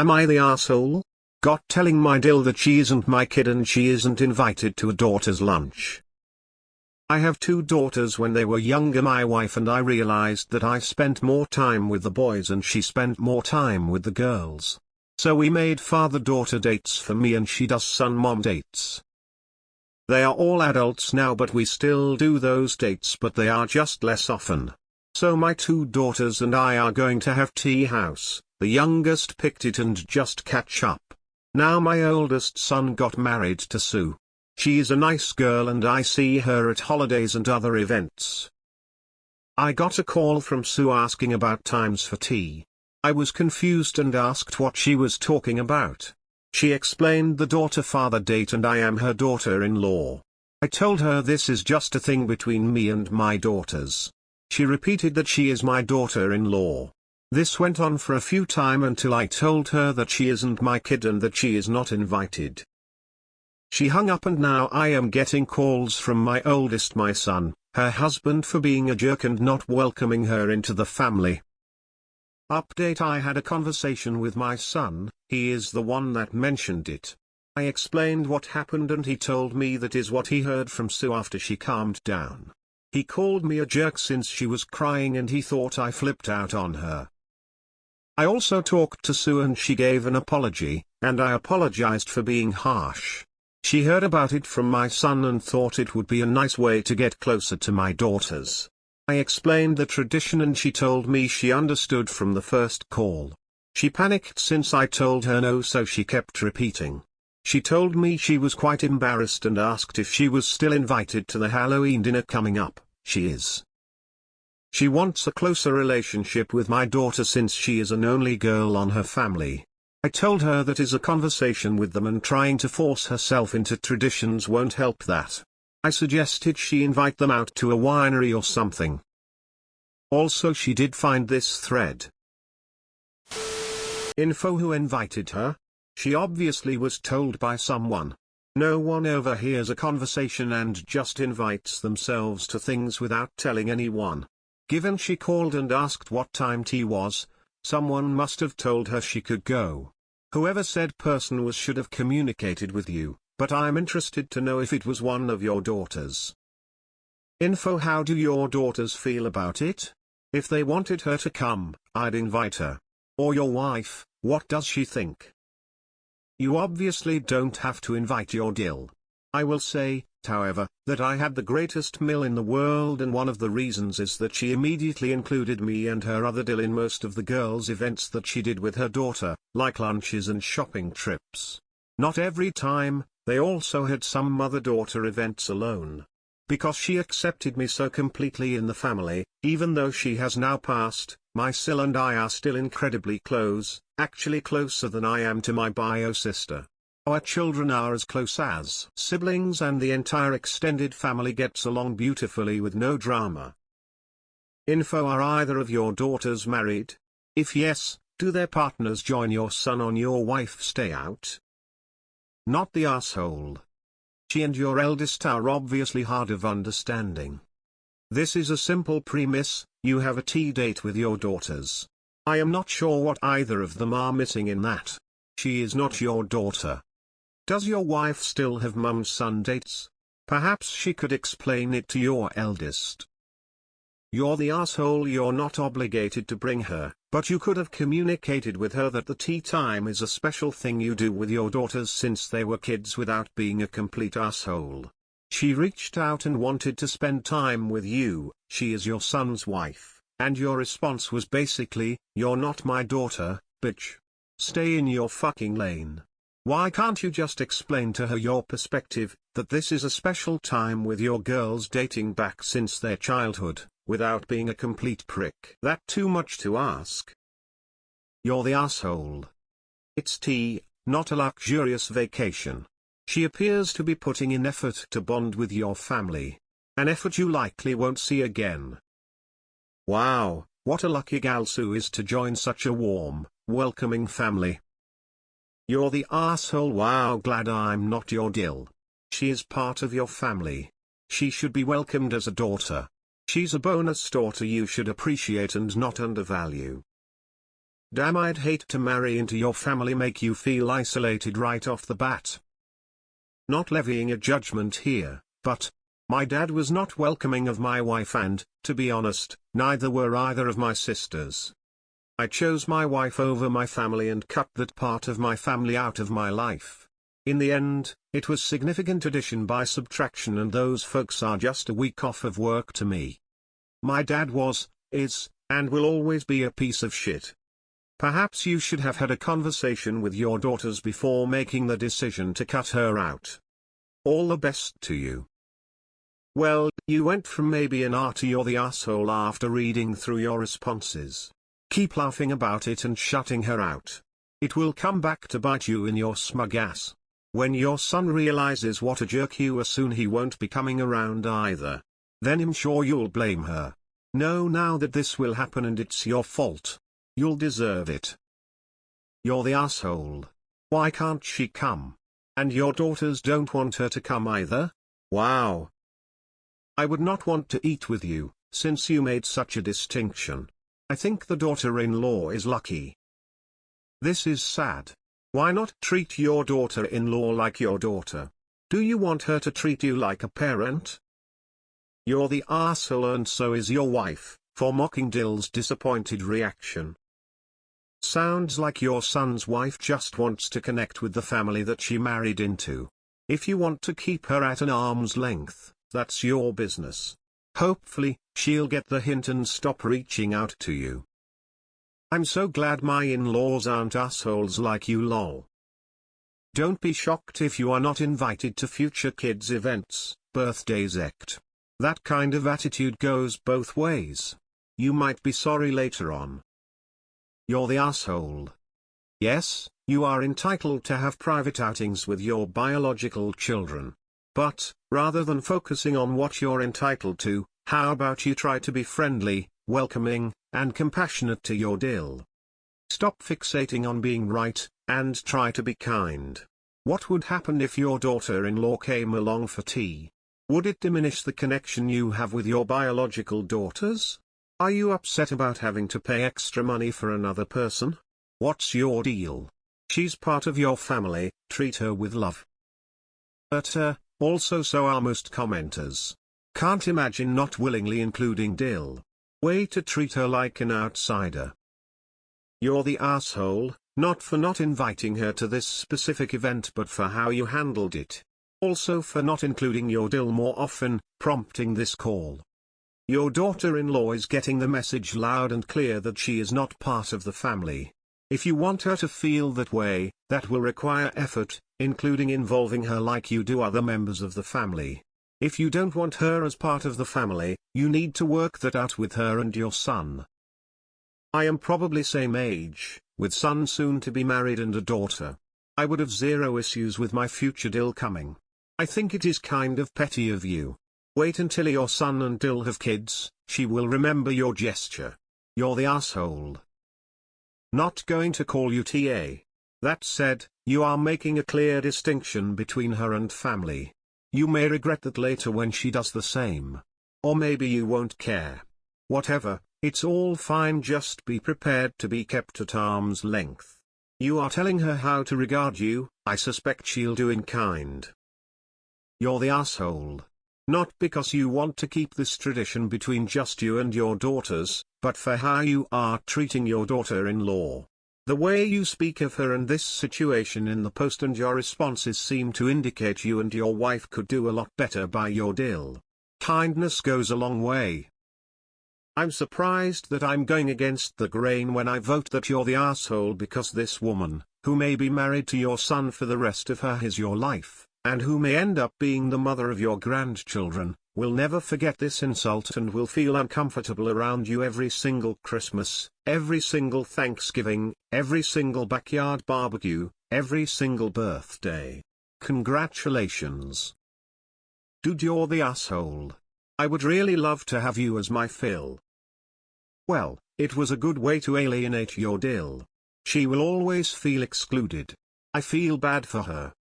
Am I the asshole? Got telling my DIL that she isn't my kid and she isn't invited to a daughter's lunch. I have two daughters. When they were younger, my wife and I realized that I spent more time with the boys and she spent more time with the girls. So we made father-daughter dates for me and she does son-mom dates. They are all adults now, but we still do those dates, but they are just less often. So my two daughters and I are going to have tea house. The youngest picked it and just catch up. Now my oldest son got married to Sue. She is a nice girl and I see her at holidays and other events. I got a call from Sue asking about times for tea. I was confused and asked what she was talking about. She explained the daughter-father date and I am her daughter-in-law. I told her this is just a thing between me and my daughters. She repeated that she is my daughter-in-law. This went on for a few times until I told her that she isn't my kid and that she is not invited. She hung up and now I am getting calls from my oldest, my son, her husband, for being a jerk and not welcoming her into the family. Update: I had a conversation with my son, he is the one that mentioned it. I explained what happened and he told me that is what he heard from Sue after she calmed down. He called me a jerk since she was crying and he thought I flipped out on her. I also talked to Sue and she gave an apology, and I apologized for being harsh. She heard about it from my son and thought it would be a nice way to get closer to my daughters. I explained the tradition and she told me she understood from the first call. She panicked since I told her no, so she kept repeating. She told me she was quite embarrassed and asked if she was still invited to the Halloween dinner coming up. She is. She wants a closer relationship with my daughter since she is an only girl on her family. I told her that is a conversation with them and trying to force herself into traditions won't help that. I suggested she invite them out to a winery or something. Also, she did find this thread. Info: who invited her? She obviously was told by someone. No one overhears a conversation and just invites themselves to things without telling anyone. Given she called and asked what time tea was, someone must have told her she could go. Whoever said person was should have communicated with you, but I'm interested to know if it was one of your daughters. Info: how do your daughters feel about it? If they wanted her to come, I'd invite her. Or your wife, what does she think? You obviously don't have to invite your DIL. I will say, however, that I had the greatest meal in the world, and one of the reasons is that she immediately included me and her other DIL in most of the girls' events that she did with her daughter, like lunches and shopping trips. Not every time, they also had some mother-daughter events alone. Because she accepted me so completely in the family, even though she has now passed, my Sil and I are still incredibly close, actually closer than I am to my bio sister. Our children are as close as siblings and the entire extended family gets along beautifully with no drama. Info: are either of your daughters married? If yes, do their partners join your son on your wife's day out? Not the asshole. She and your eldest are obviously hard of understanding. This is a simple premise: you have a tea date with your daughters. I am not sure what either of them are missing in that. She is not your daughter. Does your wife still have mum-son dates? Perhaps she could explain it to your eldest. You're the asshole. You're not obligated to bring her, but you could have communicated with her that the tea time is a special thing you do with your daughters since they were kids without being a complete asshole. She reached out and wanted to spend time with you, she is your son's wife, and your response was basically, "You're not my daughter, bitch. Stay in your fucking lane." Why can't you just explain to her your perspective, that this is a special time with your girls dating back since their childhood, without being a complete prick? That too much to ask? You're the asshole. It's tea, not a luxurious vacation. She appears to be putting in effort to bond with your family. An effort you likely won't see again. Wow, what a lucky gal Sue is to join such a warm, welcoming family. You're the asshole. Wow, glad I'm not your DIL. She is part of your family. She should be welcomed as a daughter. She's a bonus daughter you should appreciate and not undervalue. Damn, I'd hate to marry into your family, make you feel isolated right off the bat. Not levying a judgment here, but my dad was not welcoming of my wife and, to be honest, neither were either of my sisters. I chose my wife over my family and cut that part of my family out of my life. In the end, it was significant addition by subtraction, and those folks are just a week off of work to me. My dad was, is, and will always be a piece of shit. Perhaps you should have had a conversation with your daughters before making the decision to cut her out. All the best to you. Well, you went from maybe an R to you're the asshole after reading through your responses. Keep laughing about it and shutting her out. It will come back to bite you in your smug ass. When your son realizes what a jerk you are, soon he won't be coming around either. Then I'm sure you'll blame her. Know now that this will happen and it's your fault. You'll deserve it. You're the asshole. Why can't she come? And your daughters don't want her to come either? Wow. I would not want to eat with you, since you made such a distinction. I think the daughter-in-law is lucky. This is sad. Why not treat your daughter-in-law like your daughter? Do you want her to treat you like a parent? You're the arsehole, and so is your wife, for mocking DIL's disappointed reaction. Sounds like your son's wife just wants to connect with the family that she married into. If you want to keep her at an arm's length, that's your business. Hopefully, she'll get the hint and stop reaching out to you. I'm so glad my in-laws aren't assholes like you, lol. Don't be shocked if you are not invited to future kids' events, birthdays, etc. That kind of attitude goes both ways. You might be sorry later on. You're the asshole. Yes, you are entitled to have private outings with your biological children. But, rather than focusing on what you're entitled to, how about you try to be friendly, welcoming, and compassionate to your DIL? Stop fixating on being right, and try to be kind. What would happen if your daughter-in-law came along for tea? Would it diminish the connection you have with your biological daughters? Are you upset about having to pay extra money for another person? What's your deal? She's part of your family, treat her with love. But also so are most commenters. Can't imagine not willingly including DIL. Way to treat her like an outsider. You're the asshole, not for not inviting her to this specific event, but for how you handled it. Also for not including your DIL more often, prompting this call. Your daughter-in-law is getting the message loud and clear that she is not part of the family. If you want her to feel that way, that will require effort, including involving her like you do other members of the family. If you don't want her as part of the family, you need to work that out with her and your son. I am probably same age, with son soon to be married and a daughter. I would have zero issues with my future DIL coming. I think it is kind of petty of you. Wait until your son and DIL have kids, she will remember your gesture. You're the asshole. Not going to call you TA. That said, you are making a clear distinction between her and family. You may regret that later when she does the same. Or maybe you won't care. Whatever, it's all fine, just be prepared to be kept at arm's length. You are telling her how to regard you, I suspect she'll do in kind. You're the asshole. Not because you want to keep this tradition between just you and your daughters, but for how you are treating your daughter-in-law. The way you speak of her and this situation in the post and your responses seem to indicate you and your wife could do a lot better by your DIL. Kindness goes a long way. I'm surprised that I'm going against the grain when I vote that you're the asshole, because this woman, who may be married to your son for the rest of his your life, and who may end up being the mother of your grandchildren, will never forget this insult and will feel uncomfortable around you every single Christmas, every single Thanksgiving, every single backyard barbecue, every single birthday. Congratulations. Dude, you're the asshole. I would really love to have you as my fill. Well, it was a good way to alienate your DIL. She will always feel excluded. I feel bad for her.